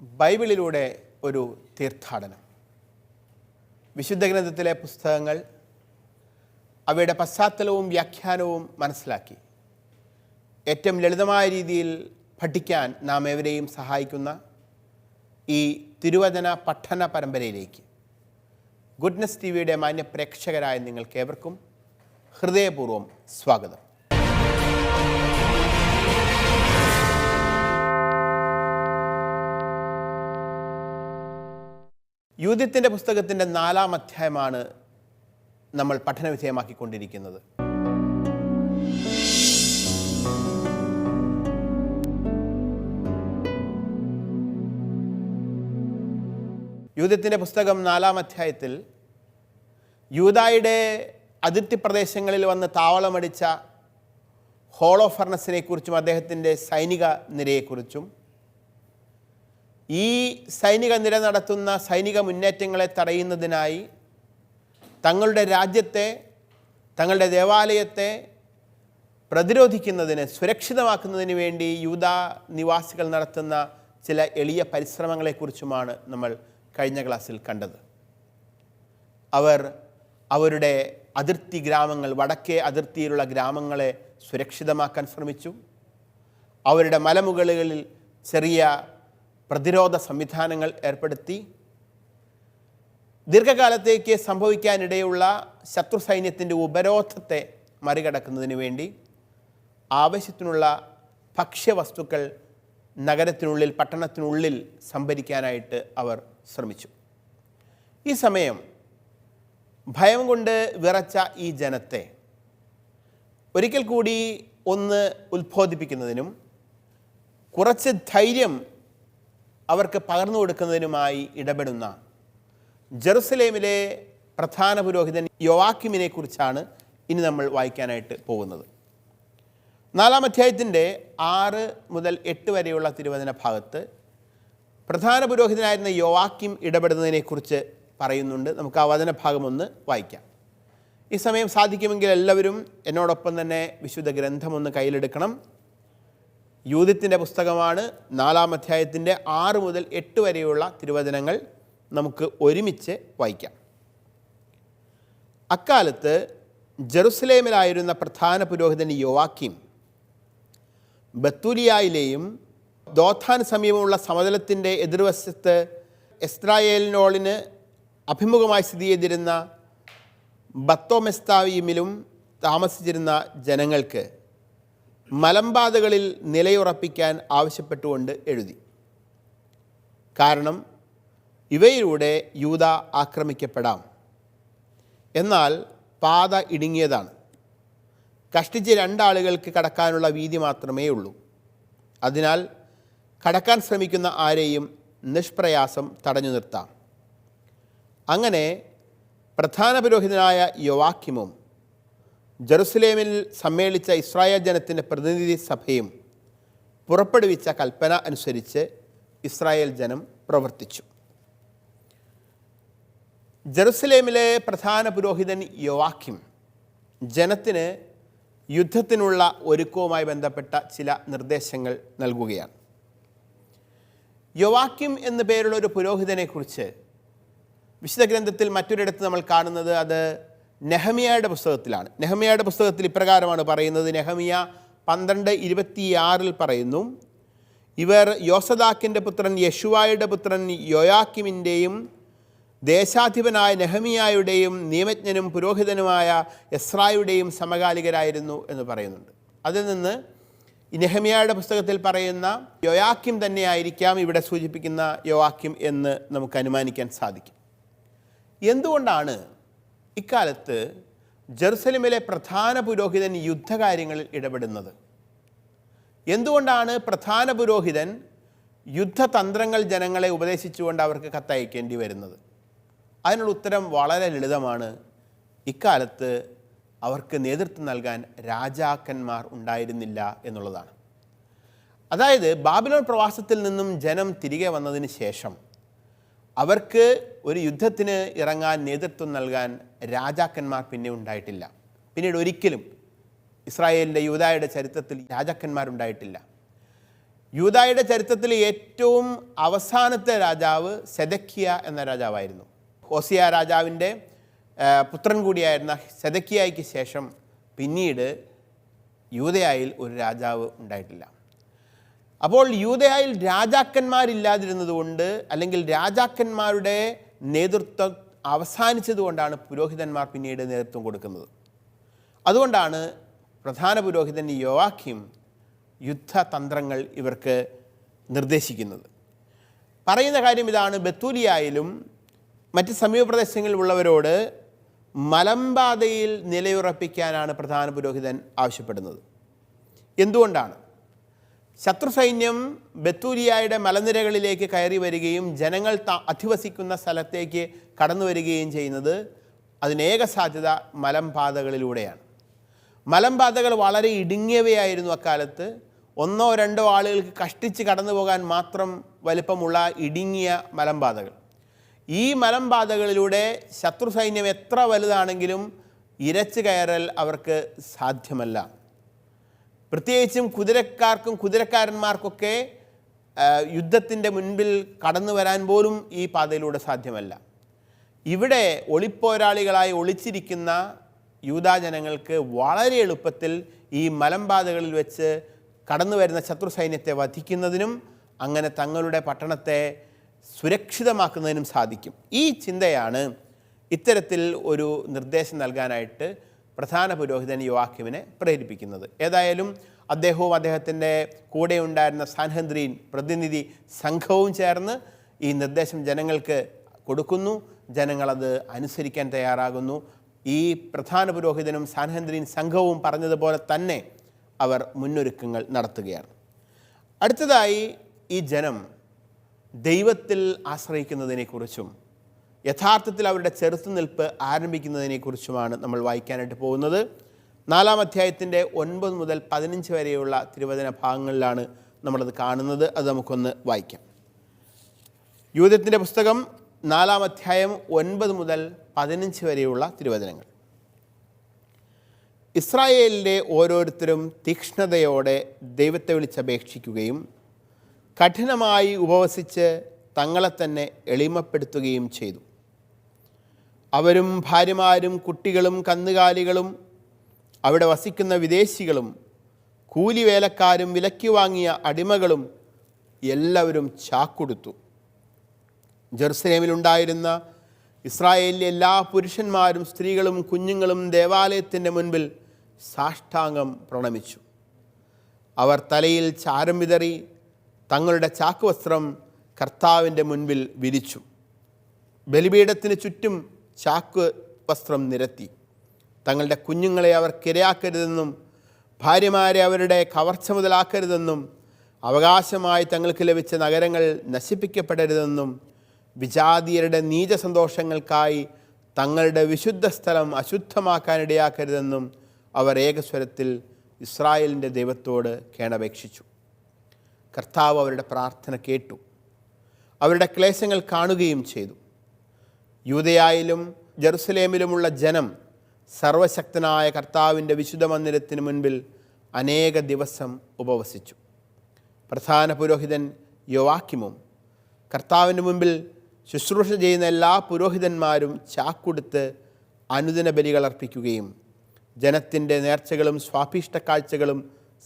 ബൈബിളിലൂടെ ഒരു തീർത്ഥാടനം. വിശുദ്ധ ഗ്രന്ഥത്തിലെ പുസ്തകങ്ങൾ അവയുടെ പശ്ചാത്തലവും വ്യാഖ്യാനവും മനസ്സിലാക്കി ഏറ്റവും ലളിതമായ രീതിയിൽ പഠിക്കാൻ നാം ഏവരെയും സഹായിക്കുന്ന ഈ തിരുവചന പഠന പരമ്പരയിലേക്ക് ഗുഡ്നസ് ടിവിയുടെ മാന്യ പ്രേക്ഷകരായ നിങ്ങൾക്കേവർക്കും ഹൃദയപൂർവ്വം സ്വാഗതം. യൂഥ്യത്തിൻ്റെ പുസ്തകത്തിൻ്റെ 4-ാം അധ്യായമാണ് നമ്മൾ പഠന വിധേയമാക്കിക്കൊണ്ടിരിക്കുന്നത്. യൂഥ്യത്തിൻ്റെ പുസ്തകം 4-ാം അധ്യായത്തിൽ യൂദായുടെ അതിർത്തി പ്രദേശങ്ങളിൽ വന്ന് താവളമടിച്ച ഹോളോഫർണസിനെ കുറിച്ചും അദ്ദേഹത്തിൻ്റെ സൈനിക നിരയെക്കുറിച്ചും ഈ സൈനിക നിര നടത്തുന്ന സൈനിക മുന്നേറ്റങ്ങളെ തടയുന്നതിനായി തങ്ങളുടെ രാജ്യത്തെ, തങ്ങളുടെ ദേവാലയത്തെ പ്രതിരോധിക്കുന്നതിന്, സുരക്ഷിതമാക്കുന്നതിന് വേണ്ടി യൂദാ നിവാസികൾ നടത്തുന്ന ചില എളിയ പരിശ്രമങ്ങളെക്കുറിച്ചുമാണ് നമ്മൾ കഴിഞ്ഞ ക്ലാസ്സിൽ കണ്ടത്. അവർ അവരുടെ അതിർത്തി ഗ്രാമങ്ങൾ, വടക്കേ അതിർത്തിയിലുള്ള ഗ്രാമങ്ങളെ സുരക്ഷിതമാക്കാൻ ശ്രമിച്ചു. അവരുടെ മലമുകളിൽ ചെറിയ പ്രതിരോധ സംവിധാനങ്ങൾ ഏർപ്പെടുത്തി. ദീർഘകാലത്തേക്ക് സംഭവിക്കാനിടയുള്ള ശത്രു സൈന്യത്തിൻ്റെ ഉപരോധത്തെ മറികടക്കുന്നതിന് വേണ്ടി ആവശ്യത്തിനുള്ള ഭക്ഷ്യവസ്തുക്കൾ നഗരത്തിനുള്ളിൽ, പട്ടണത്തിനുള്ളിൽ സംഭരിക്കാനായിട്ട് അവർ ശ്രമിച്ചു. ഈ സമയം ഭയം കൊണ്ട് വിറച്ച ഈ ജനത്തെ ഒരിക്കൽ കൂടി ഒന്ന് ഉത്ബോധിപ്പിക്കുന്നതിനും കുറച്ച് ധൈര്യം അവർക്ക് പകർന്നു കൊടുക്കുന്നതിനുമായി ഇടപെടുന്ന ജെറുസലേമിലെ പ്രധാന പുരോഹിതൻ യോവാക്കിമിനെ കുറിച്ചാണ് ഇനി നമ്മൾ വായിക്കാനായിട്ട് പോകുന്നത്. 4-ാം അധ്യായത്തിൻ്റെ 6 മുതൽ 8 വരെയുള്ള തിരുവചന ഭാഗത്ത് പ്രധാന പുരോഹിതനായിരുന്ന യോവാക്കിം ഇടപെടുന്നതിനെക്കുറിച്ച് പറയുന്നുണ്ട്. നമുക്ക് ആ വചനഭാഗം ഒന്ന് വായിക്കാം. ഈ സമയം സാധിക്കുമെങ്കിൽ എല്ലാവരും എന്നോടൊപ്പം തന്നെ വിശുദ്ധ ഗ്രന്ഥം ഒന്ന് കയ്യിലെടുക്കണം. യൂഥ്യത്തിൻ്റെ പുസ്തകമാണ്. 4-ാം അധ്യായത്തിൻ്റെ 6 മുതൽ 8 വരെയുള്ള തിരുവചനങ്ങൾ നമുക്ക് ഒരുമിച്ച് വായിക്കാം. അക്കാലത്ത് ജെറുസലേമിലായിരുന്ന പ്രധാന പുരോഹിതൻ യോവാക്കിം ബത്തൂലിയായിലെയും ദോഥാൻ സമീപമുള്ള സമതലത്തിൻ്റെ എതിർവശത്ത് എസ്രായേലിനോളിന് അഭിമുഖമായി സ്ഥിതി ചെയ്തിരുന്ന ബത്തോമെസ്താവീമിലും താമസിച്ചിരുന്ന ജനങ്ങൾക്ക് മലമ്പാതകളിൽ നിലയുറപ്പിക്കാൻ ആവശ്യപ്പെട്ടുകൊണ്ട് എഴുതി. കാരണം ഇവയിലൂടെ യൂദ ആക്രമിക്കപ്പെടാം. എന്നാൽ പാത ഇടുങ്ങിയതാണ്. കഷ്ടിച്ച് 2 ആളുകൾക്ക് കടക്കാനുള്ള വീതി മാത്രമേ ഉള്ളൂ. അതിനാൽ കടക്കാൻ ശ്രമിക്കുന്ന ആരെയും നിഷ്പ്രയാസം തടഞ്ഞു നിർത്താം. അങ്ങനെ പ്രധാന പുരോഹിതനായ യോവാക്കിമും ജെറുസലേമിൽ സമ്മേളിച്ച ഇസ്രായേൽ ജനത്തിൻ്റെ പ്രതിനിധി സഭയും പുറപ്പെടുവിച്ച കൽപ്പന അനുസരിച്ച് ഇസ്രായേൽ ജനം പ്രവർത്തിച്ചു. ജെറുസലേമിലെ പ്രധാന പുരോഹിതൻ യോവാക്കിം ജനത്തിന് യുദ്ധത്തിനുള്ള ഒരുക്കവുമായി ബന്ധപ്പെട്ട ചില നിർദ്ദേശങ്ങൾ നൽകുകയാണ്. യോവാക്കിം എന്നു പേരുള്ള ഒരു പുരോഹിതനെക്കുറിച്ച് വിശുദ്ധ ഗ്രന്ഥത്തിൽ മറ്റൊരിടത്ത് നമ്മൾ കാണുന്നത് അത് നെഹമിയായുടെ പുസ്തകത്തിലാണ്. നെഹമിയായുടെ പുസ്തകത്തിൽ ഇപ്രകാരമാണ് പറയുന്നത്. നെഹമിയ 12:26 പറയുന്നു, ഇവർ യോസദാക്കിൻ്റെ പുത്രൻ യെശുവായുടെ പുത്രൻ യോയാക്കിമിൻ്റെയും ദേശാധിപനായ നെഹമിയായുടെയും നിയമജ്ഞനും പുരോഹിതനുമായ എസ്രായുടെയും സമകാലികരായിരുന്നു എന്ന് പറയുന്നുണ്ട്. അതിൽ നിന്ന് നെഹമിയായുടെ പുസ്തകത്തിൽ പറയുന്ന യോയാക്കിം തന്നെയായിരിക്കാം ഇവിടെ സൂചിപ്പിക്കുന്ന യോവാക്കിം എന്ന് നമുക്ക് അനുമാനിക്കാൻ സാധിക്കും. എന്തുകൊണ്ടാണ് ഇക്കാലത്ത് ജെറുസലേമിലെ പ്രധാന പുരോഹിതൻ യുദ്ധകാര്യങ്ങളിൽ ഇടപെടുന്നത്? എന്തുകൊണ്ടാണ് പ്രധാന പുരോഹിതൻ യുദ്ധതന്ത്രങ്ങൾ ജനങ്ങളെ ഉപദേശിച്ചുകൊണ്ട് അവർക്ക് കത്തയക്കേണ്ടി വരുന്നത്? അതിനുള്ള ഉത്തരം വളരെ ലളിതമാണ്. ഇക്കാലത്ത് അവർക്ക് നേതൃത്വം നൽകാൻ രാജാക്കന്മാർ ഉണ്ടായിരുന്നില്ല എന്നുള്ളതാണ്. അതായത് ബാബിലോൺ പ്രവാസത്തിൽ നിന്നും ജനം തിരികെ വന്നതിന് ശേഷം അവർക്ക് ഒരു യുദ്ധത്തിന് ഇറങ്ങാൻ നേതൃത്വം നൽകാൻ രാജാക്കന്മാർ പിന്നെ ഉണ്ടായിട്ടില്ല. പിന്നീട് ഒരിക്കലും ഇസ്രായേലിൻ്റെ യൂദായുടെ ചരിത്രത്തിൽ രാജാക്കന്മാരുണ്ടായിട്ടില്ല. യൂദായുടെ ചരിത്രത്തിലെ ഏറ്റവും അവസാനത്തെ രാജാവ് സെദക്കിയ എന്ന രാജാവായിരുന്നു. ഹോസിയ രാജാവിൻ്റെ പുത്രൻ കൂടിയായിരുന്ന സെദക്കിയായ്ക്ക് ശേഷം പിന്നീട് യൂദയായിൽ ഒരു രാജാവ് ഉണ്ടായിട്ടില്ല. അപ്പോൾ യൂദയായിൽ രാജാക്കന്മാരില്ലാതിരുന്നതുകൊണ്ട്, അല്ലെങ്കിൽ രാജാക്കന്മാരുടെ നേതൃത്വം അവസാനിച്ചതുകൊണ്ടാണ് പുരോഹിതന്മാർ പിന്നീട് നേതൃത്വം കൊടുക്കുന്നത്. അതുകൊണ്ടാണ് പ്രധാന പുരോഹിതൻ യോവാഖീം യുദ്ധതന്ത്രങ്ങൾ ഇവർക്ക് നിർദ്ദേശിക്കുന്നത്. പറയുന്ന കാര്യം ഇതാണ്: ബത്തൂലിയായിലും മറ്റ് സമീപ പ്രദേശങ്ങളിലുള്ളവരോട് മലമ്പാതയിൽ നിലയുറപ്പിക്കാനാണ് പ്രധാന പുരോഹിതൻ ആവശ്യപ്പെടുന്നത്. എന്തുകൊണ്ടാണ്? ശത്രു സൈന്യം ബത്തൂലിയായുടെ മലനിരകളിലേക്ക് കയറി വരികയും ജനങ്ങൾ അധിവസിക്കുന്ന സ്ഥലത്തേക്ക് കടന്നു വരികയും ചെയ്യുന്നത് അതിനേക സാധ്യത മലമ്പാതകളിലൂടെയാണ്. മലമ്പാതകൾ വളരെ ഇടുങ്ങിയവയായിരുന്നു അക്കാലത്ത്. 1-2 ആളുകൾക്ക് കഷ്ടിച്ച് കടന്നു പോകാൻ മാത്രം വലിപ്പമുള്ള ഇടുങ്ങിയ മലമ്പാതകൾ. ഈ മലമ്പാതകളിലൂടെ ശത്രു സൈന്യം എത്ര വലുതാണെങ്കിലും ഇരച്ചു കയറൽ അവർക്ക് സാധ്യമല്ല. പ്രത്യേകിച്ചും കുതിരക്കാരന്മാർക്കൊക്കെ യുദ്ധത്തിൻ്റെ മുൻപിൽ കടന്നു വരാൻ പോലും ഈ പാതയിലൂടെ സാധ്യമല്ല. ഇവിടെ ഒളിപ്പോരാളികളായി ഒളിച്ചിരിക്കുന്ന യൂദാജനങ്ങൾക്ക് വളരെ എളുപ്പത്തിൽ ഈ മലമ്പാതകളിൽ വെച്ച് കടന്നു വരുന്ന ശത്രു സൈന്യത്തെ വധിക്കുന്നതിനും അങ്ങനെ തങ്ങളുടെ പട്ടണത്തെ സുരക്ഷിതമാക്കുന്നതിനും സാധിക്കും. ഈ ചിന്തയാണ് ഇത്തരത്തിൽ ഒരു നിർദ്ദേശം നൽകാനായിട്ട് പ്രധാന പുരോഹിതൻ യോവാഖീമിനെ പ്രേരിപ്പിക്കുന്നത്. ഏതായാലും അദ്ദേഹവും അദ്ദേഹത്തിൻ്റെ കൂടെ ഉണ്ടായിരുന്ന സാൻഹദ്രീൻ പ്രതിനിധി സംഘവും ചേർന്ന് ഈ നിർദ്ദേശം ജനങ്ങൾക്ക് കൊടുക്കുന്നു. ജനങ്ങളത് അനുസരിക്കാൻ തയ്യാറാകുന്നു. ഈ പ്രധാന പുരോഹിതനും സാൻഹദ്രീൻ സംഘവും പറഞ്ഞതുപോലെ തന്നെ അവർ മുന്നൊരുക്കങ്ങൾ നടത്തുകയാണ്. അടുത്തതായി ഈ ജനം ദൈവത്തിൽ ആശ്രയിക്കുന്നതിനെക്കുറിച്ചും യഥാർത്ഥത്തിൽ അവരുടെ ചെറുത്തുനിൽപ്പ് ആരംഭിക്കുന്നതിനെക്കുറിച്ചുമാണ് നമ്മൾ വായിക്കാനായിട്ട് പോകുന്നത്. 4-ാം അധ്യായത്തിൻ്റെ 9 മുതൽ 15 വരെയുള്ള തിരുവചന ഭാഗങ്ങളിലാണ് നമ്മളത് കാണുന്നത്. അത് നമുക്കൊന്ന് വായിക്കാം. യൂദത്തിൻ്റെ പുസ്തകം 4-ാം അധ്യായം 9 മുതൽ 15 വരെയുള്ള തിരുവചനങ്ങൾ. ഇസ്രായേലിലെ ഓരോരുത്തരും തീക്ഷ്ണതയോടെ ദൈവത്തെ വിളിച്ചപേക്ഷിക്കുകയും കഠിനമായി ഉപവസിച്ച് തങ്ങളെ തന്നെ എളിമപ്പെടുത്തുകയും ചെയ്തു. അവരും ഭാര്യമാരും കുട്ടികളും കന്നുകാലികളും അവിടെ വസിക്കുന്ന വിദേശികളും കൂലിവേലക്കാരും വിലയ്ക്ക് വാങ്ങിയ അടിമകളും എല്ലാവരും ചാക്കൊടുത്തു. ജെറുസലേമിലുണ്ടായിരുന്ന ഇസ്രായേലിലെ എല്ലാ പുരുഷന്മാരും സ്ത്രീകളും കുഞ്ഞുങ്ങളും ദേവാലയത്തിൻ്റെ മുൻപിൽ സാഷ്ടാംഗം പ്രണമിച്ചു. അവർ തലയിൽ ചാരം വിതറി തങ്ങളുടെ ചാക്കുവസ്ത്രം കർത്താവിൻ്റെ മുൻപിൽ വിരിച്ചു. ബലിപീഠത്തിന് ചുറ്റും ചാക്ക് വസ്ത്രം നിരത്തി. തങ്ങളുടെ കുഞ്ഞുങ്ങളെ അവർ കിരയാക്കരുതെന്നും ഭാര്യമാരെ അവരുടെ കവർച്ച മുതലാക്കരുതെന്നും അവകാശമായി തങ്ങൾക്ക് ലഭിച്ച നഗരങ്ങൾ നശിപ്പിക്കപ്പെടരുതെന്നും വിജാതീയരുടെ നീച സന്തോഷങ്ങൾക്കായി തങ്ങളുടെ വിശുദ്ധ സ്ഥലം അശുദ്ധമാക്കാനിടയാക്കരുതെന്നും അവർ ഏകസ്വരത്തിൽ ഇസ്രായേലിൻ്റെ ദൈവത്തോട് കേണപേക്ഷിച്ചു. കർത്താവ് അവരുടെ പ്രാർത്ഥന കേട്ടു, അവരുടെ ക്ലേശങ്ങൾ കാണുകയും ചെയ്തു. യൂദയായിലും ജെറുസലേമിലുമുള്ള ജനം സർവശക്തനായ കർത്താവിൻ്റെ വിശുദ്ധ മന്ദിരത്തിന് മുൻപിൽ അനേക ദിവസം ഉപവസിച്ചു. പ്രധാന പുരോഹിതൻ യോവാഖീമും കർത്താവിൻ്റെ മുൻപിൽ ശുശ്രൂഷ ചെയ്യുന്ന എല്ലാ പുരോഹിതന്മാരും ചാക്കൊടുത്ത് അനുദിന ബലികൾ അർപ്പിക്കുകയും ജനത്തിൻ്റെ നേർച്ചകളും സ്വാഭീഷ്ട കാഴ്ചകളും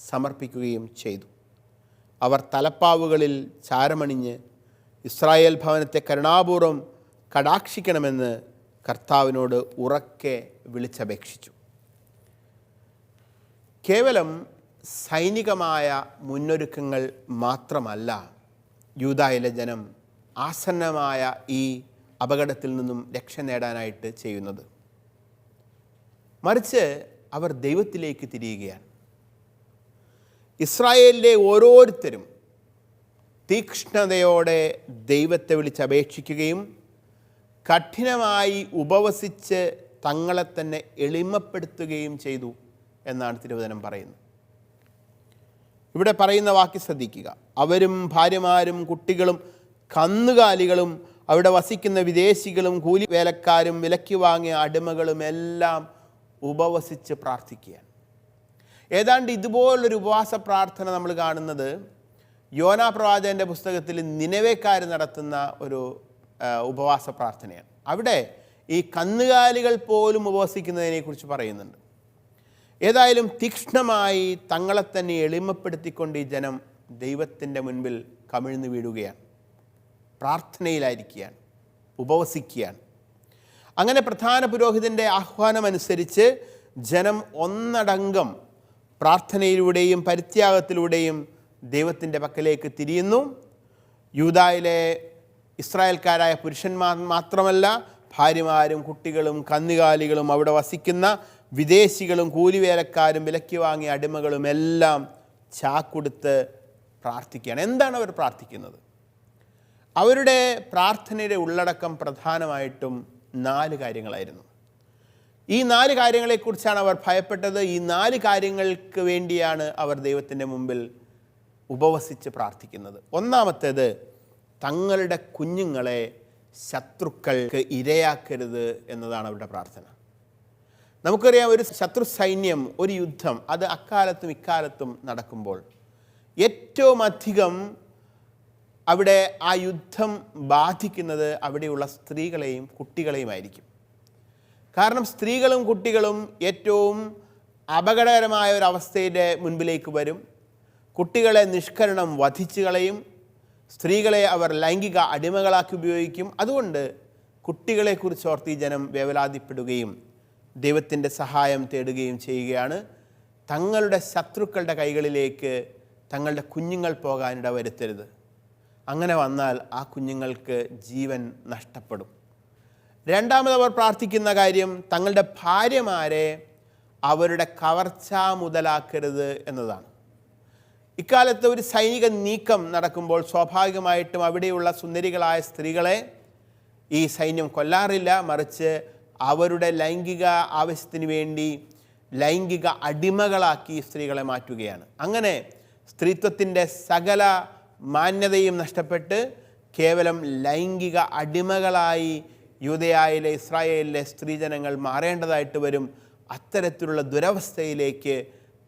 സമർപ്പിക്കുകയും ചെയ്തു. അവർ തലപ്പാവുകളിൽ ചാരമണിഞ്ഞ് ഇസ്രായേൽ ഭവനത്തെ കരുണാപൂർവം കടാക്ഷിക്കണമെന്ന് കർത്താവിനോട് ഉറക്കെ വിളിച്ചപേക്ഷിച്ചു. കേവലം സൈനികമായ മുന്നൊരുക്കങ്ങൾ മാത്രമല്ല യൂദായിലെ ജനം ആസന്നമായ ഈ അപകടത്തിൽ നിന്നും രക്ഷ നേടാനായിട്ട് ചെയ്യുന്നത്, മറിച്ച് അവർ ദൈവത്തിലേക്ക് തിരിയുകയാണ്. ഇസ്രായേലിലെ ഓരോരുത്തരും തീക്ഷ്ണതയോടെ ദൈവത്തെ വിളിച്ചപേക്ഷിക്കുകയും കഠിനമായി ഉപവസിച്ച് തങ്ങളെ തന്നെ എളിമപ്പെടുത്തുകയും ചെയ്തു എന്നാണ് തിരുവചനം പറയുന്നത്. ഇവിടെ പറയുന്ന വാക്യം ശ്രദ്ധിക്കുക. അവരും ഭാര്യമാരും കുട്ടികളും കന്നുകാലികളും അവിടെ വസിക്കുന്ന വിദേശികളും കൂലി വേലക്കാരും വിലയ്ക്ക് വാങ്ങിയ അടിമകളും എല്ലാം ഉപവസിച്ച് പ്രാർത്ഥിക്കുകയാണ്. ഏതാണ്ട് ഇതുപോലൊരു ഉപവാസ പ്രാർത്ഥന നമ്മൾ കാണുന്നത് യോനാ പ്രവാചകൻ്റെ പുസ്തകത്തിൽ നിനവേക്കാർ നടത്തുന്ന ഒരു ഉപവാസ പ്രാർത്ഥനയാണ്. അവിടെ ഈ കന്നുകാലികൾ പോലും ഉപവസിക്കുന്നതിനെക്കുറിച്ച് പറയുന്നുണ്ട്. ഏതായാലും തീക്ഷ്ണമായി തങ്ങളെ തന്നെ എളിമപ്പെടുത്തിക്കൊണ്ട് ഈ ജനം ദൈവത്തിൻ്റെ മുൻപിൽ കമിഴ്ന്നു വീഴുകയാണ്, പ്രാർത്ഥനയിലായിരിക്കുകയാണ്, ഉപവസിക്കുകയാണ്. അങ്ങനെ പ്രധാന പുരോഹിതൻ്റെ ആഹ്വാനമനുസരിച്ച് ജനം ഒന്നടങ്കം പ്രാർത്ഥനയിലൂടെയും പരിത്യാഗത്തിലൂടെയും ദൈവത്തിൻ്റെ പക്കലേക്ക് തിരിയുന്നു. യൂദായിലെ ഇസ്രായേൽക്കാരായ പുരുഷന്മാർ മാത്രമല്ല, ഭാര്യമാരും കുട്ടികളും കന്നുകാലികളും അവിടെ വസിക്കുന്ന വിദേശികളും കൂലിവേലക്കാരും വിലയ്ക്ക് വാങ്ങിയ അടിമകളും എല്ലാം ചാക്കൊടുത്ത് പ്രാർത്ഥിക്കുകയാണ്. എന്താണ് അവർ പ്രാർത്ഥിക്കുന്നത്? അവരുടെ പ്രാർത്ഥനയുടെ ഉള്ളടക്കം പ്രധാനമായിട്ടും 4 കാര്യങ്ങളായിരുന്നു. ഈ 4 കാര്യങ്ങളെക്കുറിച്ചാണ് അവർ ഭയപ്പെട്ടത്. ഈ 4 കാര്യങ്ങൾക്ക് വേണ്ടിയാണ് അവർ ദൈവത്തിൻ്റെ മുമ്പിൽ ഉപവസിച്ച് പ്രാർത്ഥിക്കുന്നത്. ഒന്നാമത്തേത്, തങ്ങളുടെ കുഞ്ഞുങ്ങളെ ശത്രുക്കൾക്ക് ഇരയാക്കരുത് എന്നതാണ് അവരുടെ പ്രാർത്ഥന. നമുക്കറിയാം, ഒരു ശത്രു സൈന്യം, ഒരു യുദ്ധം, അത് അക്കാലത്തും ഇക്കാലത്തും നടക്കുമ്പോൾ ഏറ്റവും അധികം അവിടെ ആ യുദ്ധം ബാധിക്കുന്നത് അവിടെയുള്ള സ്ത്രീകളെയും കുട്ടികളെയുമായിരിക്കും. കാരണം സ്ത്രീകളും കുട്ടികളും ഏറ്റവും അപകടകരമായ ഒരു അവസ്ഥയുടെ മുൻപിലേക്ക് വരും. കുട്ടികളെ നിഷ്കരണം വധിച്ചു കളയും. സ്ത്രീകളെ അവർ ലൈംഗിക അടിമകളാക്കി ഉപയോഗിക്കും. അതുകൊണ്ട് കുട്ടികളെക്കുറിച്ച് ഓർത്ത് ഈ ജനം വേവലാതിപ്പെടുകയും ദൈവത്തിൻ്റെ സഹായം തേടുകയും ചെയ്യുകയാണ്. തങ്ങളുടെ ശത്രുക്കളുടെ കൈകളിലേക്ക് തങ്ങളുടെ കുഞ്ഞുങ്ങൾ പോകാനിട വരുത്തരുത്. അങ്ങനെ വന്നാൽ ആ കുഞ്ഞുങ്ങൾക്ക് ജീവൻ നഷ്ടപ്പെടും. രണ്ടാമത് അവർ പ്രാർത്ഥിക്കുന്ന കാര്യം, തങ്ങളുടെ ഭാര്യമാരെ അവരുടെ കവർച്ച മുതലാക്കരുത് എന്നതാണ്. ഇക്കാലത്ത് ഒരു സൈനിക നീക്കം നടക്കുമ്പോൾ സ്വാഭാവികമായിട്ടും അവിടെയുള്ള സുന്ദരികളായ സ്ത്രീകളെ ഈ സൈന്യം കൊല്ലാറില്ല, മറിച്ച് അവരുടെ ലൈംഗിക ആവശ്യത്തിന് വേണ്ടി ലൈംഗിക അടിമകളാക്കി സ്ത്രീകളെ മാറ്റുകയാണ്. അങ്ങനെ സ്ത്രീത്വത്തിൻ്റെ സകല മാന്യതയും നഷ്ടപ്പെട്ട് കേവലം ലൈംഗിക അടിമകളായി യൂദയായിലെ ഇസ്രായേലിലെ സ്ത്രീജനങ്ങൾ മാറേണ്ടതായിട്ട് വരും. അത്തരത്തിലുള്ള ദുരവസ്ഥയിലേക്ക്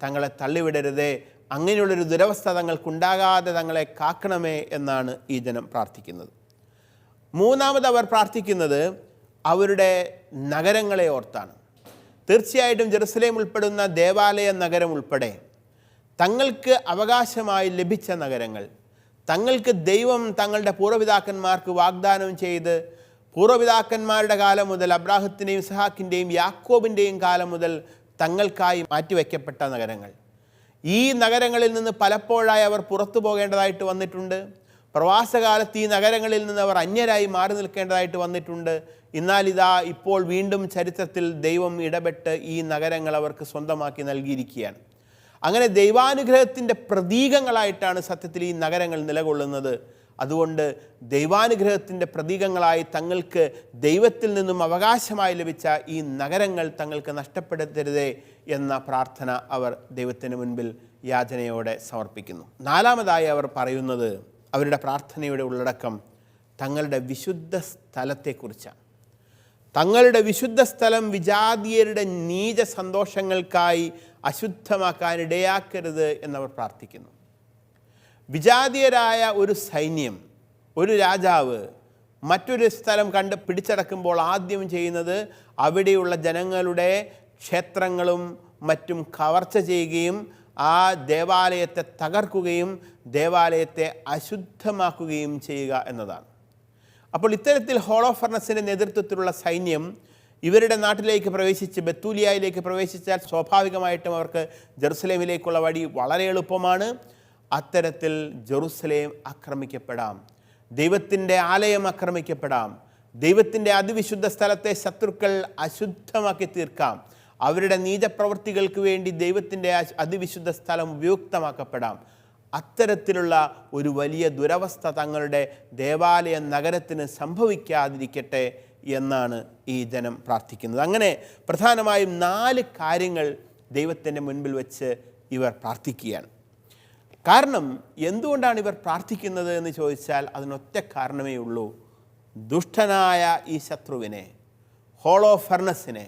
തങ്ങളെ തള്ളിവിടരുതേ, അങ്ങനെയുള്ളൊരു ദുരവസ്ഥ തങ്ങൾക്കുണ്ടാകാതെ തങ്ങളെ കാക്കണമേ എന്നാണ് ഈ ജനം പ്രാർത്ഥിക്കുന്നത്. മൂന്നാമത് അവർ പ്രാർത്ഥിക്കുന്നത് അവരുടെ നഗരങ്ങളെ ഓർത്താണ്. തീർച്ചയായിട്ടും ജെറുസലേം ഉൾപ്പെടുന്ന ദേവാലയ നഗരം ഉൾപ്പെടെ തങ്ങൾക്ക് അവകാശമായി ലഭിച്ച നഗരങ്ങൾ, തങ്ങൾക്ക് ദൈവം തങ്ങളുടെ പൂർവ്വപിതാക്കന്മാർക്ക് വാഗ്ദാനം ചെയ്ത് പൂർവ്വപിതാക്കന്മാരുടെ കാലം മുതൽ അബ്രാഹത്തിൻ്റെയും ഇസ്ഹാക്കിൻ്റെയും യാക്കോബിൻ്റെയും കാലം മുതൽ തങ്ങൾക്കായി മാറ്റിവെക്കപ്പെട്ട നഗരങ്ങൾ, ഈ നഗരങ്ങളിൽ നിന്ന് പലപ്പോഴായി അവർ പുറത്തു പോകേണ്ടതായിട്ട് വന്നിട്ടുണ്ട്. പ്രവാസകാലത്ത് ഈ നഗരങ്ങളിൽ നിന്ന് അവർ അന്യരായി മാറി നിൽക്കേണ്ടതായിട്ട് വന്നിട്ടുണ്ട്. എന്നാൽ ഇതാ ഇപ്പോൾ വീണ്ടും ചരിത്രത്തിൽ ദൈവം ഇടപെട്ട് ഈ നഗരങ്ങൾ അവർക്ക് സ്വന്തമാക്കി നൽകിയിരിക്കുകയാണ്. അങ്ങനെ ദൈവാനുഗ്രഹത്തിൻ്റെ പ്രതീകങ്ങളായിട്ടാണ് സത്യത്തിൽ ഈ നഗരങ്ങൾ നിലകൊള്ളുന്നത്. അതുകൊണ്ട് ദൈവാനുഗ്രഹത്തിൻ്റെ പ്രതീകങ്ങളായി തങ്ങൾക്ക് ദൈവത്തിൽ നിന്നും അവകാശമായി ലഭിച്ച ഈ നഗരങ്ങൾ തങ്ങൾക്ക് നഷ്ടപ്പെടുത്തരുതേ എന്ന പ്രാർത്ഥന അവർ ദൈവത്തിന് മുൻപിൽ യാചനയോടെ സമർപ്പിക്കുന്നു. നാലാമതായി അവർ പറയുന്നത്, അവരുടെ പ്രാർത്ഥനയുടെ ഉള്ളടക്കം തങ്ങളുടെ വിശുദ്ധ സ്ഥലത്തെക്കുറിച്ചാണ്. തങ്ങളുടെ വിശുദ്ധ സ്ഥലം വിജാതീയരുടെ നീച സന്തോഷങ്ങൾക്കായി അശുദ്ധമാക്കാനിടയാക്കരുത് എന്നവർ പ്രാർത്ഥിക്കുന്നു. വിജാതീയരായ ഒരു സൈന്യം, ഒരു രാജാവ് മറ്റൊരു സ്ഥലം കണ്ട് പിടിച്ചടക്കുമ്പോൾ ആദ്യം ചെയ്യുന്നത് അവിടെയുള്ള ജനങ്ങളുടെ ക്ഷേത്രങ്ങളും മറ്റും കവർച്ച ചെയ്യുകയും ആ ദേവാലയത്തെ തകർക്കുകയും ദേവാലയത്തെ അശുദ്ധമാക്കുകയും ചെയ്യുക എന്നതാണ്. അപ്പോൾ ഇത്തരത്തിൽ ഹോളോഫർണസിൻ്റെ നേതൃത്വത്തിലുള്ള സൈന്യം ഇവരുടെ നാട്ടിലേക്ക് പ്രവേശിച്ച് ബത്തൂലിയയിലേക്ക് പ്രവേശിച്ചാൽ സ്വാഭാവികമായിട്ടും അവർക്ക് ജെറുസലേമിലേക്കുള്ള വഴി വളരെ എളുപ്പമാണ്. അത്തരത്തിൽ ജെറുസലേം ആക്രമിക്കപ്പെടാം, ദൈവത്തിൻ്റെ ആലയം ആക്രമിക്കപ്പെടാം, ദൈവത്തിൻ്റെ അതിവിശുദ്ധ സ്ഥലത്തെ ശത്രുക്കൾ അശുദ്ധമാക്കി തീർക്കാം, അവരുടെ നീചപ്രവൃത്തികൾക്ക് വേണ്ടി ദൈവത്തിൻ്റെ അതിവിശുദ്ധ സ്ഥലം ഉപയുക്തമാക്കപ്പെടാം. അത്തരത്തിലുള്ള ഒരു വലിയ ദുരവസ്ഥ തങ്ങളുടെ ദേവാലയ നഗരത്തിന് സംഭവിക്കാതിരിക്കട്ടെ എന്നാണ് ഈ ജനം പ്രാർത്ഥിക്കുന്നത്. അങ്ങനെ പ്രധാനമായും 4 കാര്യങ്ങൾ ദൈവത്തിൻ്റെ മുൻപിൽ വെച്ച് ഇവർ പ്രാർത്ഥിക്കുകയാണ്. കാരണം എന്തുകൊണ്ടാണ് ഇവർ പ്രാർത്ഥിക്കുന്നത് എന്ന് ചോദിച്ചാൽ അതിനൊറ്റ കാരണമേ ഉള്ളൂ. ദുഷ്ടനായ ഈ ശത്രുവിനെ, ഹോളോഫർണസിനെ,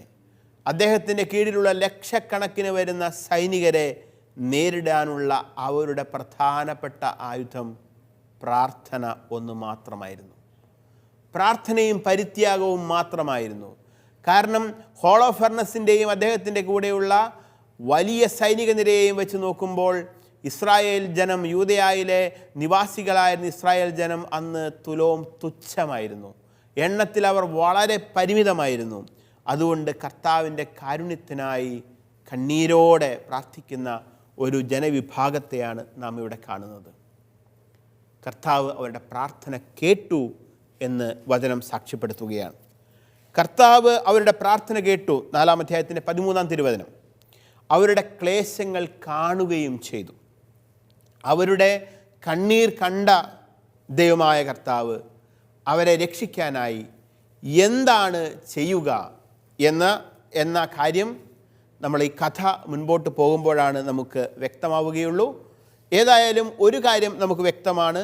അദ്ദേഹത്തിൻ്റെ കീഴിലുള്ള ലക്ഷക്കണക്കിന് വരുന്ന സൈനികരെ നേരിടാനുള്ള അവരുടെ പ്രധാനപ്പെട്ട ആയുധം പ്രാർത്ഥന ഒന്ന് മാത്രമായിരുന്നു. പ്രാർത്ഥനയും പരിത്യാഗവും മാത്രമായിരുന്നു. കാരണം ഹോളോഫെർണസിൻ്റെയും അദ്ദേഹത്തിൻ്റെ കൂടെയുള്ള വലിയ സൈനിക നിരയെയും വെച്ച് നോക്കുമ്പോൾ ഇസ്രായേൽ ജനം, യൂദയായിലെ നിവാസികളായിരുന്ന ഇസ്രായേൽ ജനം അന്ന് തുലോം തുച്ഛമായിരുന്നു. എണ്ണത്തിൽ അവർ വളരെ പരിമിതമായിരുന്നു. അതുകൊണ്ട് കർത്താവിൻ്റെ കാരുണ്യത്തിനായി കണ്ണീരോടെ പ്രാർത്ഥിക്കുന്ന ഒരു ജനവിഭാഗത്തെയാണ് നാം ഇവിടെ കാണുന്നത്. കർത്താവ് അവരുടെ പ്രാർത്ഥന കേട്ടു എന്ന് വചനം സാക്ഷ്യപ്പെടുത്തുകയാണ്. കർത്താവ് അവരുടെ പ്രാർത്ഥന കേട്ടു. 4-ാം അധ്യായത്തിൻ്റെ 13-ാം തിരുവചനം. അവരുടെ ക്ലേശങ്ങൾ കാണുകയും ചെയ്തു. അവരുടെ കണ്ണീർ കണ്ട ദൈവമായ കർത്താവ് അവരെ രക്ഷിക്കാനായി എന്താണ് ചെയ്യുക എന്ന കാര്യം നമ്മൾ ഈ കഥ മുൻപോട്ട് പോകുമ്പോഴാണ് നമുക്ക് വ്യക്തമാവുകയുള്ളൂ. ഏതായാലും ഒരു കാര്യം നമുക്ക് വ്യക്തമാണ്: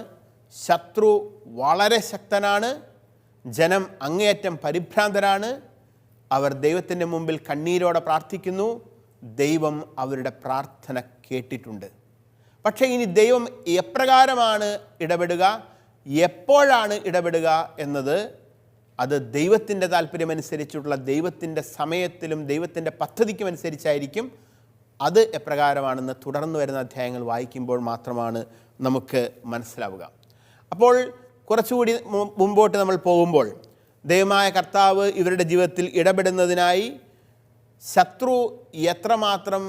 ശത്രു വളരെ ശക്തനാണ്. ജനം അങ്ങേയറ്റം പരിഭ്രാന്തരാണ്. അവർ ദൈവത്തിൻ്റെ മുമ്പിൽ കണ്ണീരോടെ പ്രാർത്ഥിക്കുന്നു. ദൈവം അവരുടെ പ്രാർത്ഥന കേട്ടിട്ടുണ്ട്. പക്ഷേ ഇനി ദൈവം എപ്രകാരമാണ് ഇടപെടുക, എപ്പോഴാണ് ഇടപെടുക എന്നത് അത് ദൈവത്തിൻ്റെ താല്പര്യമനുസരിച്ചുള്ള ദൈവത്തിൻ്റെ സമയത്തിലും ദൈവത്തിൻ്റെ പദ്ധതിക്കുമനുസരിച്ചായിരിക്കും. അത് എപ്രകാരമാണെന്ന് തുടർന്ന് വരുന്ന അധ്യായങ്ങൾ വായിക്കുമ്പോൾ മാത്രമാണ് നമുക്ക് മനസ്സിലാവുക. അപ്പോൾ കുറച്ചുകൂടി മുമ്പോട്ട് നമ്മൾ പോകുമ്പോൾ ദൈവമായ കർത്താവ് ഇവരുടെ ജീവിതത്തിൽ ഇടപെടുന്നതിനായി ശത്രു എത്രമാത്രം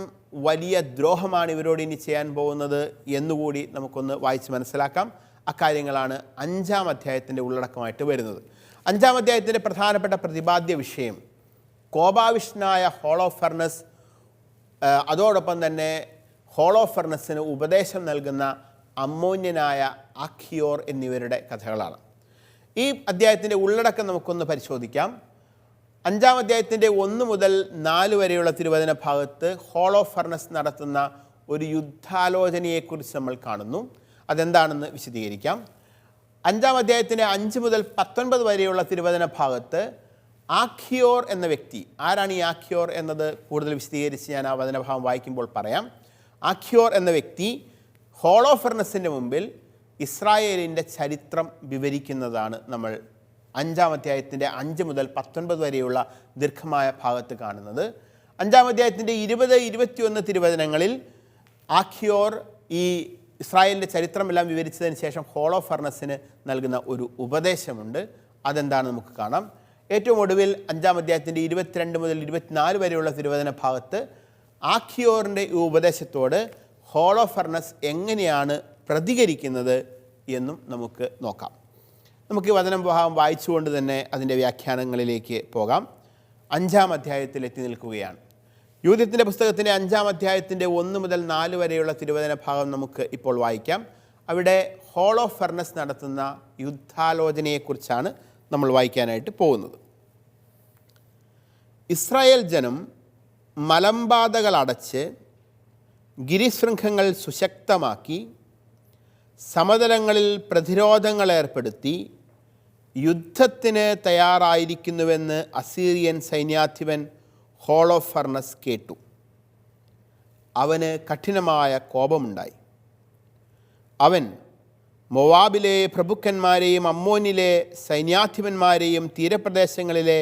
വലിയ ദ്രോഹമാണ് ഇവരോട് ഇനി ചെയ്യാൻ പോകുന്നത് എന്നുകൂടി നമുക്കൊന്ന് വായിച്ച് മനസ്സിലാക്കാം. അക്കാര്യങ്ങളാണ് 5-ാം അധ്യായത്തിൻ്റെ ഉള്ളടക്കമായിട്ട് വരുന്നത്. 5-ാം അധ്യായത്തിൻ്റെ പ്രധാനപ്പെട്ട പ്രതിപാദ്യ വിഷയം കോപാവിഷ്ണനായ ഹോളോഫെർണസ്, അതോടൊപ്പം തന്നെ ഹോളോഫെർണസിന് ഉപദേശം നൽകുന്ന അമ്മോന്യനായ ആഖിയോർ എന്നിവരുടെ കഥകളാണ്. ഈ അധ്യായത്തിൻ്റെ ഉള്ളടക്കം നമുക്കൊന്ന് പരിശോധിക്കാം. 5-ാം അധ്യായത്തിൻ്റെ 1 മുതൽ 4 വരെയുള്ള തിരുവചന ഭാഗത്ത് ഹോളോഫെർണസ് നടത്തുന്ന ഒരു യുദ്ധാലോചനയെക്കുറിച്ച് നമ്മൾ കാണുന്നു. അതെന്താണെന്ന് വിശദീകരിക്കാം. 5-ാം അധ്യായത്തിൻ്റെ 5 മുതൽ 19 വരെയുള്ള തിരുവചന ഭാഗത്ത് ആഖിയോർ എന്ന വ്യക്തി, ആരാണ് ഈ ആഖിയോർ എന്നത് കൂടുതൽ വിശദീകരിച്ച് ഞാൻ ആ വചനഭാഗം വായിക്കുമ്പോൾ പറയാം. ആഖിയോർ എന്ന വ്യക്തി ഹോളോഫെർണസിൻ്റെ മുമ്പിൽ ഇസ്രായേലിൻ്റെ ചരിത്രം വിവരിക്കുന്നതാണ് നമ്മൾ 5-ാം അധ്യായത്തിൻ്റെ 5 മുതൽ 19 വരെയുള്ള ദീർഘമായ ഭാഗത്ത് കാണുന്നത്. 5-ാം അധ്യായത്തിൻ്റെ 20-21 തിരുവചനങ്ങളിൽ ആഖിയോർ ഈ ഇസ്രായേലിൻ്റെ ചരിത്രമെല്ലാം വിവരിച്ചതിന് ശേഷം ഹോളോഫെർണസിന് നൽകുന്ന ഒരു ഉപദേശമുണ്ട്. അതെന്താണ് നമുക്ക് കാണാം. ഏറ്റവും ഒടുവിൽ 5-ാം അധ്യായത്തിൻ്റെ 22 മുതൽ 24 വരെയുള്ള തിരുവചന ഭാഗത്ത് ആഖിയോറിൻ്റെ ഈ ഉപദേശത്തോട് ഹോളോഫെർണസ് എങ്ങനെയാണ് പ്രതികരിക്കുന്നത് എന്നും നമുക്ക് നോക്കാം. നമുക്ക് ഈ വചനം ഭാഗം വായിച്ചുകൊണ്ട് തന്നെ അതിൻ്റെ വ്യാഖ്യാനങ്ങളിലേക്ക് പോകാം. 5-ാം അധ്യായത്തിൽ എത്തി നിൽക്കുകയാണ്. യൂഥ്യത്തിൻ്റെ പുസ്തകത്തിൻ്റെ 5-ാം അധ്യായത്തിൻ്റെ 1 മുതൽ 4 വരെയുള്ള തിരുവചന ഭാഗം നമുക്ക് ഇപ്പോൾ വായിക്കാം. അവിടെ ഹോളോഫെർണസ് നടത്തുന്ന യുദ്ധാലോചനയെക്കുറിച്ചാണ് നമ്മൾ വായിക്കാനായിട്ട് പോകുന്നത്. ഇസ്രായേൽ ജനം മലമ്പാതകൾ അടച്ച് ഗിരിശൃംഖങ്ങൾ സുശക്തമാക്കി സമതലങ്ങളിൽ പ്രതിരോധങ്ങൾ ഏർപ്പെടുത്തി യുദ്ധത്തിന് തയ്യാറായിരിക്കുന്നുവെന്ന് അസീറിയൻ സൈന്യാധിപൻ ഹോളോഫെർണസ് കേട്ടു. അവന് കഠിനമായ കോപമുണ്ടായി. അവൻ മൊവാബിലെ പ്രഭുക്കന്മാരെയും അമ്മോനിലെ സൈന്യാധിപന്മാരെയും തീരപ്രദേശങ്ങളിലെ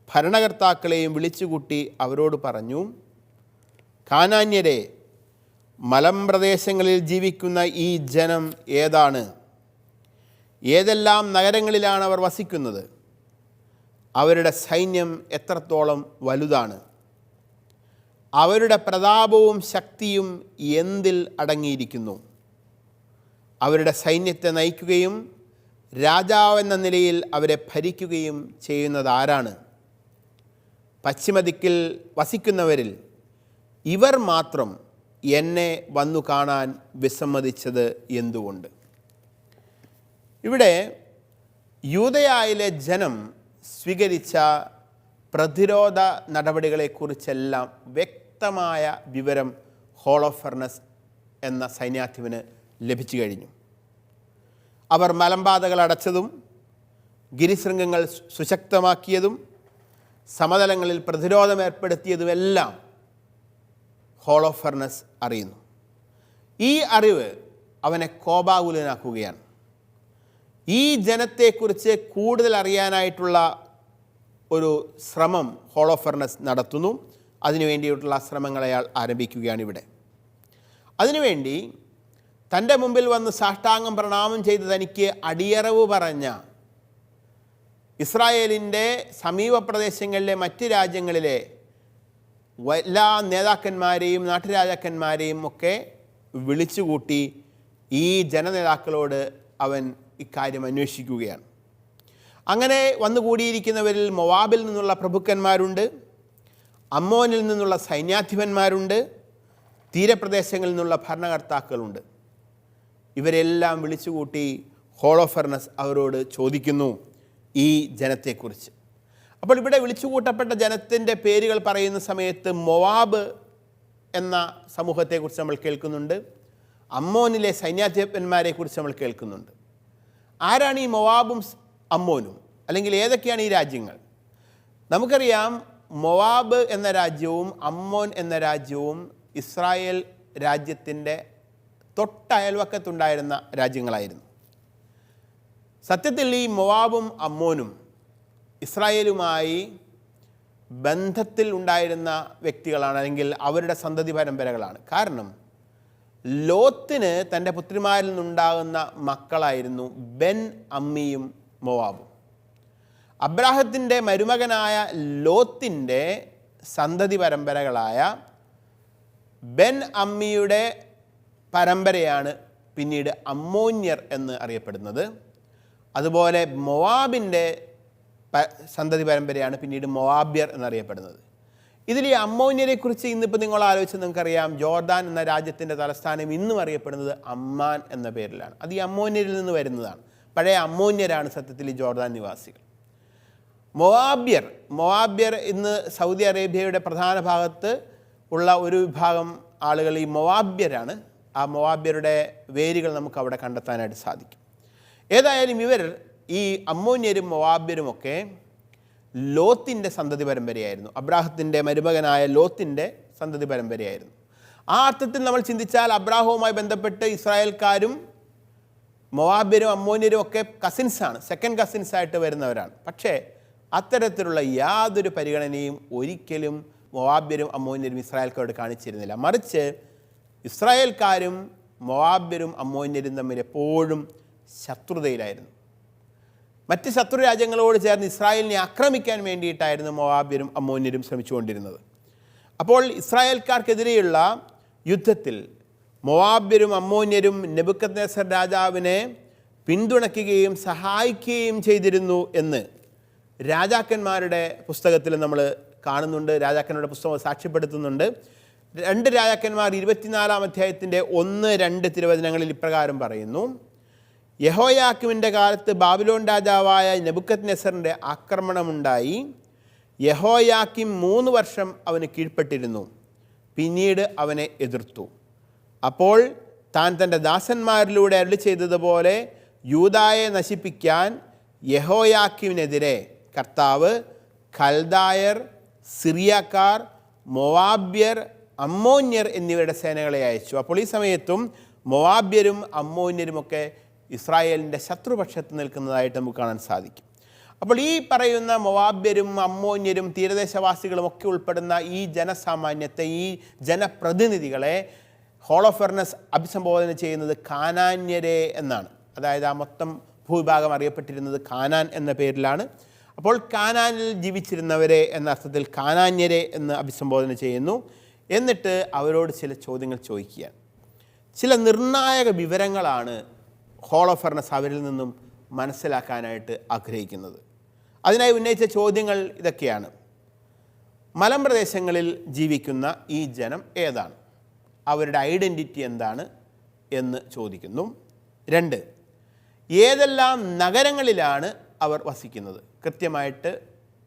ഭരണകർത്താക്കളെയും വിളിച്ചുകൂട്ടി അവരോട് പറഞ്ഞു, കാനാന്യരെ, മലമ്പ്രദേശങ്ങളിൽ ജീവിക്കുന്ന ഈ ജനം ഏതാണ്? ഏതെല്ലാം നഗരങ്ങളിലാണ് അവർ വസിക്കുന്നത്? അവരുടെ സൈന്യം എത്രത്തോളം വലുതാണ്? അവരുടെ പ്രതാപവും ശക്തിയും എന്തിൽ അടങ്ങിയിരിക്കുന്നു? അവരുടെ സൈന്യത്തെ നയിക്കുകയും രാജാവെന്ന നിലയിൽ അവരെ ഭരിക്കുകയും ചെയ്യുന്നത് ആരാണ്? പശ്ചിമദിക്കിൽ വസിക്കുന്നവരിൽ ഇവർ മാത്രം എന്നെ വന്നു കാണാൻ വിസമ്മതിച്ചത് എന്തുകൊണ്ട്? ഇവിടെ യൂദയായിലെ ജനം സ്വീകരിച്ച പ്രതിരോധ നടപടികളെക്കുറിച്ചെല്ലാം വ്യക്തമായ വിവരം ഹോളോഫെർണസ് എന്ന സൈന്യാധിപന് ലഭിച്ചു കഴിഞ്ഞു. അവർ മലമ്പാതകൾ അടച്ചതും ഗിരിശൃംഗങ്ങൾ സുശക്തമാക്കിയതും സമതലങ്ങളിൽ പ്രതിരോധം ഏർപ്പെടുത്തിയതുമെല്ലാം ഹോളോഫെർണസ് അറിയുന്നു. ഈ അറിവ് അവനെ കോപാകുലനാക്കുകയാണ്. ഈ ജനത്തെക്കുറിച്ച് കൂടുതൽ അറിയാനായിട്ടുള്ള ഒരു ശ്രമം ഹോളോഫെർണസ് നടത്തുന്നു. അതിനുവേണ്ടിയിട്ടുള്ള ശ്രമങ്ങൾ അയാൾ ആരംഭിക്കുകയാണ് ഇവിടെ. അതിനുവേണ്ടി തൻ്റെ മുമ്പിൽ വന്ന് സാഷ്ടാംഗം പ്രണാമം ചെയ്ത് തനിക്ക് അടിയറവ് പറഞ്ഞ ഇസ്രായേലിൻ്റെ സമീപ പ്രദേശങ്ങളിലെ മറ്റ് രാജ്യങ്ങളിലെ എല്ലാ നേതാക്കന്മാരെയും നാട്ടുരാജാക്കന്മാരെയും ഒക്കെ വിളിച്ചുകൂട്ടി ഈ ജനനേതാക്കളോട് അവൻ ഇക്കാര്യം അന്വേഷിക്കുകയാണ്. അങ്ങനെ വന്നുകൂടിയിരിക്കുന്നവരിൽ മൊവാബിൽ നിന്നുള്ള പ്രഭുക്കന്മാരുണ്ട്, അമ്മോനിൽ നിന്നുള്ള സൈന്യാധിപന്മാരുണ്ട്, തീരപ്രദേശങ്ങളിൽ നിന്നുള്ള ഭരണകർത്താക്കളുണ്ട്. ഇവരെല്ലാം വിളിച്ചുകൂട്ടി ഹോളോഫെർണസ് അവരോട് ചോദിക്കുന്നു ഈ ജനത്തെക്കുറിച്ച്. അപ്പോൾ ഇവിടെ വിളിച്ചുകൂട്ടപ്പെട്ട ജനത്തിൻ്റെ പേരുകൾ പറയുന്ന സമയത്ത് മൊവാബ് എന്ന സമൂഹത്തെക്കുറിച്ച് നമ്മൾ കേൾക്കുന്നുണ്ട്, അമ്മോനിലെ സൈന്യാധിപന്മാരെക്കുറിച്ച് നമ്മൾ കേൾക്കുന്നുണ്ട്. ആരാണ് ഈ മൊവാബും അമ്മോനും, അല്ലെങ്കിൽ ഏതൊക്കെയാണ് ഈ രാജ്യങ്ങൾ? നമുക്കറിയാം, മൊവാബ് എന്ന രാജ്യവും അമ്മോൻ എന്ന രാജ്യവും ഇസ്രായേൽ രാജ്യത്തിൻ്റെ തൊട്ടയൽവക്കത്തുണ്ടായിരുന്ന രാജ്യങ്ങളായിരുന്നു. സത്യത്തിൽ ഈ മൊവാബും അമ്മോനും ഇസ്രായേലുമായി ബന്ധത്തിൽ ഉണ്ടായിരുന്ന വ്യക്തികളാണ്, അല്ലെങ്കിൽ അവരുടെ സന്തതി പരമ്പരകളാണ്. കാരണം ലോത്തിന് തൻ്റെ പുത്രിമാരിൽ നിന്നുണ്ടാകുന്ന മക്കളായിരുന്നു ബെൻ അമ്മിയും മൊവാബും. അബ്രാഹത്തിൻ്റെ മരുമകനായ ലോത്തിൻ്റെ സന്തതി പരമ്പരകളായ ബെൻ അമ്മിയുടെ പരമ്പരയാണ് പിന്നീട് അമ്മോന്യർ എന്ന് അറിയപ്പെടുന്നത്. അതുപോലെ മൊവാബിൻ്റെ സന്തതി പരമ്പരയാണ് പിന്നീട് മൊവാബ്യർ എന്നറിയപ്പെടുന്നത്. ഇതിൽ ഈ അമ്മോന്യരെക്കുറിച്ച് ഇന്നിപ്പോൾ നിങ്ങൾ ആലോചിച്ച് നിങ്ങൾക്കറിയാം, ജോർദാൻ എന്ന രാജ്യത്തിൻ്റെ തലസ്ഥാനം ഇന്നും അറിയപ്പെടുന്നത് അമ്മാൻ എന്ന പേരിലാണ്. അത് ഈ അമ്മോന്യരിൽ നിന്ന് വരുന്നതാണ്. പഴയ അമ്മോന്യരാണ് സത്യത്തിൽ ഈ ജോർദാൻ നിവാസികൾ. മൊവാബ്യർ ഇന്ന് സൗദി അറേബ്യയുടെ പ്രധാന ഭാഗത്ത് ഉള്ള ഒരു വിഭാഗം ആളുകൾ ഈ മൊവാബ്യരാണ്. ആ മൊവാബ്യരുടെ വേരുകൾ നമുക്ക് അവിടെ കണ്ടെത്താനായിട്ട് സാധിക്കും. ഏതായാലും ഇവർ ഈ അമ്മോന്യരും മൊവാബ്യരുമൊക്കെ ലോത്തിൻ്റെ സന്തതി പരമ്പരയായിരുന്നു. അബ്രാഹത്തിൻ്റെ മരുമകനായ ലോത്തിൻ്റെ സന്തതി പരമ്പരയായിരുന്നു. ആ അർത്ഥത്തിൽ നമ്മൾ ചിന്തിച്ചാൽ അബ്രാഹവുമായി ബന്ധപ്പെട്ട് ഇസ്രായേൽക്കാരും മൊവാബ്യരും അമ്മോന്യരും ഒക്കെ കസിൻസാണ്, സെക്കൻഡ് കസിൻസായിട്ട് വരുന്നവരാണ്. പക്ഷേ അത്തരത്തിലുള്ള യാതൊരു പരിഗണനയും ഒരിക്കലും മൊവാബ്യരും അമ്മോന്യരും ഇസ്രായേൽക്കാരോട് കാണിച്ചിരുന്നില്ല. മറിച്ച് ഇസ്രായേൽക്കാരും മൊവാബ്യരും അമ്മോന്യരും തമ്മിൽ എപ്പോഴും ശത്രുതയിലായിരുന്നു. മറ്റ് ശത്രു രാജ്യങ്ങളോട് ചേർന്ന് ഇസ്രായേലിനെ ആക്രമിക്കാൻ വേണ്ടിയിട്ടായിരുന്നു മൊവാബ്യരും അമ്മോന്യരും ശ്രമിച്ചുകൊണ്ടിരുന്നത്. അപ്പോൾ ഇസ്രായേൽക്കാർക്കെതിരെയുള്ള യുദ്ധത്തിൽ മൊവാബ്യരും അമ്മോന്യരും നെബൂഖദ്നേസർ രാജാവിനെ പിന്തുണയ്ക്കുകയും സഹായിക്കുകയും ചെയ്തിരുന്നു എന്ന് രാജാക്കന്മാരുടെ പുസ്തകത്തിൽ നമ്മൾ കാണുന്നുണ്ട്. രാജാക്കന്മാരുടെ പുസ്തകം സാക്ഷ്യപ്പെടുത്തുന്നുണ്ട്. 2 രാജാക്കന്മാർ 24-ാം അധ്യായത്തിൻ്റെ 1-2 തിരുവചനങ്ങളിൽ ഇപ്രകാരം പറയുന്നു: യഹോയാക്കിമിൻ്റെ കാലത്ത് ബാബിലോൺ രാജാവായ നെബൂഖദ്നേസറിൻ്റെ ആക്രമണമുണ്ടായി. യഹോയാക്കിം 3 വർഷം അവന് കീഴ്പ്പെട്ടിരുന്നു. പിന്നീട് അവനെ എതിർത്തു. അപ്പോൾ താൻ തൻ്റെ ദാസന്മാരിലൂടെ അരുളി ചെയ്തതുപോലെ യൂദായെ നശിപ്പിക്കാൻ യഹോയാക്കിമിനെതിരെ കർത്താവ് കൽദായർ, സിറിയക്കാർ, മൊവാബ്യർ, അമ്മോന്യർ എന്നിവരുടെ സേനകളെ അയച്ചു. അപ്പോൾ ഈ സമയത്തും മൊവാബ്യരും അമ്മോന്യരുമൊക്കെ ഇസ്രായേലിൻ്റെ ശത്രുപക്ഷത്ത് നിൽക്കുന്നതായിട്ട് നമുക്ക് കാണാൻ സാധിക്കും. അപ്പോൾ ഈ പറയുന്ന മൊവാബ്യരും അമ്മോന്യരും തീരദേശവാസികളും ഒക്കെ ഉൾപ്പെടുന്ന ഈ ജനസാമാന്യത്തെ, ഈ ജനപ്രതിനിധികളെ ഹോളോഫെർണസ് അഭിസംബോധന ചെയ്യുന്നത് കാനാന്യരെ എന്നാണ്. അതായത് ആ മൊത്തം ഭൂവിഭാഗം അറിയപ്പെട്ടിരുന്നത് കാനാൻ എന്ന പേരിലാണ്. അപ്പോൾ കാനാനിൽ ജീവിച്ചിരുന്നവരെ എന്ന അർത്ഥത്തിൽ കാനാന്യരെ എന്ന് അഭിസംബോധന ചെയ്യുന്നു. എന്നിട്ട് അവരോട് ചില ചോദ്യങ്ങൾ ചോദിക്കുകയാണ്. ചില നിർണായക വിവരങ്ങളാണ് ഹോളോഫെർണസ് അവരിൽ നിന്നും മനസ്സിലാക്കാനായിട്ട് ആഗ്രഹിക്കുന്നത്. അതിനായി ഉന്നയിച്ച ചോദ്യങ്ങൾ ഇതൊക്കെയാണ്: മലമ്പ്രദേശങ്ങളിൽ ജീവിക്കുന്ന ഈ ജനം ഏതാണ്? അവരുടെ ഐഡൻറ്റിറ്റി എന്താണ് എന്ന് ചോദിക്കുന്നു. 2, ഏതെല്ലാം നഗരങ്ങളിലാണ് അവർ വസിക്കുന്നത്? കൃത്യമായിട്ട്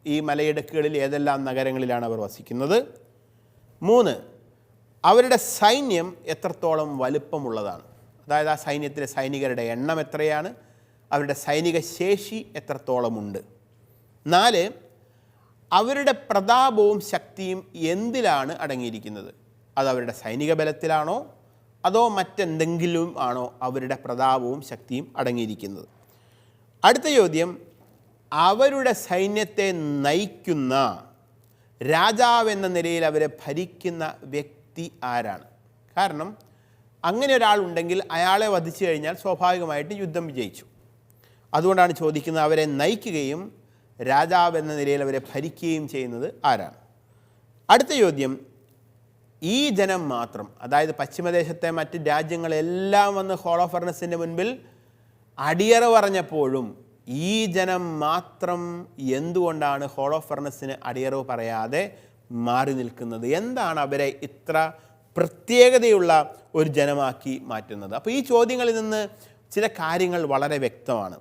ഈ മലയിടുക്കുകളിൽ ഏതെല്ലാം നഗരങ്ങളിലാണ് അവർ വസിക്കുന്നത്? 3, അവരുടെ സൈന്യം എത്രത്തോളം വലുപ്പമുള്ളതാണ്? അതായത് ആ സൈന്യത്തിലെ സൈനികരുടെ എണ്ണം എത്രയാണ്? അവരുടെ സൈനിക ശേഷി എത്രത്തോളമുണ്ട്? 4, അവരുടെ പ്രതാപവും ശക്തിയും എന്തിലാണ് അടങ്ങിയിരിക്കുന്നത്? അത് അവരുടെ സൈനിക ബലത്തിലാണോ, അതോ മറ്റെന്തെങ്കിലും ആണോ അവരുടെ പ്രതാപവും ശക്തിയും അടങ്ങിയിരിക്കുന്നത്? അടുത്ത ചോദ്യം, അവരുടെ സൈന്യത്തെ നയിക്കുന്ന രാജാവെന്ന നിലയിൽ അവരെ ഭരിക്കുന്ന വ്യക്തി ആരാണ്? കാരണം അങ്ങനെ ഒരാളുണ്ടെങ്കിൽ അയാളെ വധിച്ചു കഴിഞ്ഞാൽ സ്വാഭാവികമായിട്ട് യുദ്ധം വിജയിച്ചു. അതുകൊണ്ടാണ് ചോദിക്കുന്നത്, അവരെ നയിക്കുകയും രാജാവെന്ന നിലയിൽ അവരെ ഭരിക്കുകയും ചെയ്യുന്നത് ആരാണ്? അടുത്ത ചോദ്യം, ഈ ജനം മാത്രം, അതായത് പശ്ചിമദേശത്തെ മറ്റ് രാജ്യങ്ങളെല്ലാം വന്ന് ഹോളോഫർണസിൻ്റെ മുൻപിൽ അടിയറവ് പറഞ്ഞപ്പോഴും ഈ ജനം മാത്രം എന്തുകൊണ്ടാണ് ഹോളോഫർണസിന് അടിയറവ് പറയാതെ മാറി നിൽക്കുന്നത്? എന്താണ് അവരെ ഇത്ര പ്രത്യേകതയുള്ള ഒരു ജനമാക്കി മാറ്റുന്നത്? അപ്പോൾ ഈ ചോദ്യങ്ങളിൽ നിന്ന് ചില കാര്യങ്ങൾ വളരെ വ്യക്തമാണ്.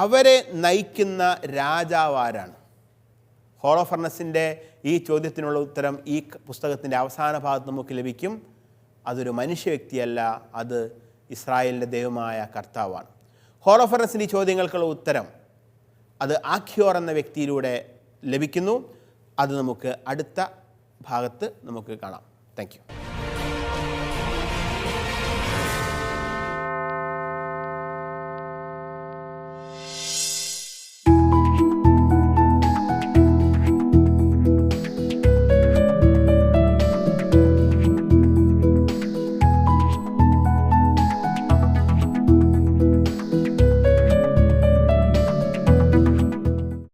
അവരെ നയിക്കുന്ന രാജാവ് ആരാണ്? ഹോളോഫർണസിൻ്റെ ഈ ചോദ്യത്തിനുള്ള ഉത്തരം ഈ പുസ്തകത്തിൻ്റെ അവസാന ഭാഗത്ത് നമുക്ക് ലഭിക്കും. അതൊരു മനുഷ്യ വ്യക്തിയല്ല, അത് ഇസ്രായേലിൻ്റെ ദൈവമായ കർത്താവാണ്. ഹോളോഫർണസിൻ്റെ ഈ ചോദ്യങ്ങൾക്കുള്ള ഉത്തരം അത് ആഖ്യോർ എന്ന വ്യക്തിയിലൂടെ ലഭിക്കുന്നു. അത് നമുക്ക് അടുത്ത ഭാഗത്ത് നമുക്ക് കാണാം. Thank you.